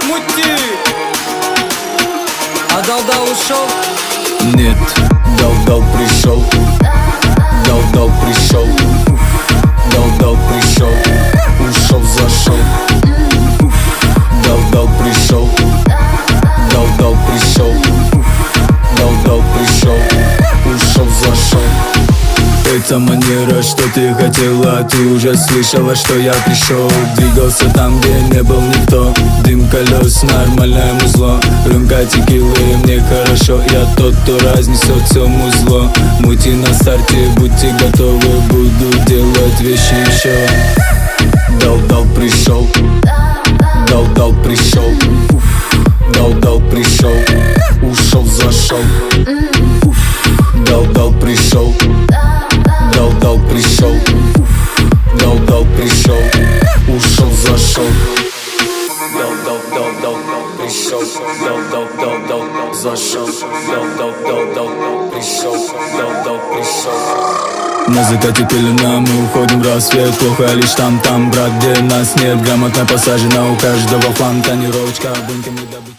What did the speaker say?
Мути! А дал-дал ушел? Нет, дал-дал пришел. Дал-дал пришел. Дал-дал пришел. Ушел, зашел. Дал-дал пришел. Дал-дал пришел. Дал-дал пришел. Ушел, зашел. Это манера, что ты хотела. Ты уже слышала, что я пришел. Двигался там, где не был никто. Дым колес, нормальное музло. Рюмка текилы, мне хорошо. Я тот, кто разнесет все музло. Мути на старте, будьте готовы. Буду делать вещи еще. Дал-дал пришел. Дал-дал пришел. Дал-дал пришел. Ушел, зашел. Дал-дал пришел. Дал-дал пришел. Дал-дал пришел. Ушел, зашел. Дал-дал пришел. Дал-дал зашел. Дал-дал пришел. Дал-дал пришел. На закате пелена, мы уходим в рассвет. Плохо лишь там, брат, где нас нет. Грамотно посажена у каждого фан. Тонировочка, бунками добычи.